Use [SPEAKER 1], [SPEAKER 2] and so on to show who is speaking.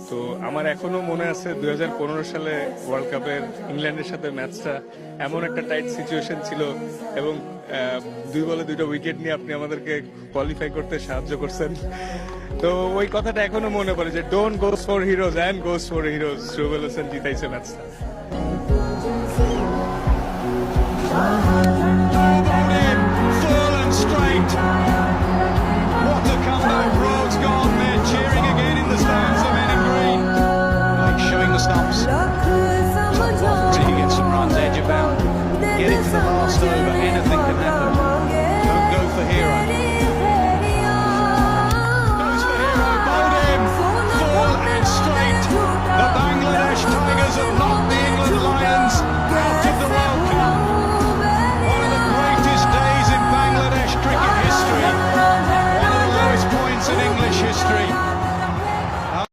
[SPEAKER 1] তো আমার এখনো মনে আছে 2015 সালে ওয়ার্ল্ড কাপের ইংল্যান্ডের সাথে ম্যাচটা এমন একটা টাইট সিচুয়েশন ছিল এবং 2 বলে 2টা উইকেট নিয়ে আপনি আমাদেরকে কোয়ালিফাই করতে সাহায্য করছেন। তো ওই কথাটা এখনো মনে পড়ে যে don't goes for heroes and goes for heroes. Rubel Hossain জিতাইছে ম্যাচটা।
[SPEAKER 2] Full and straight.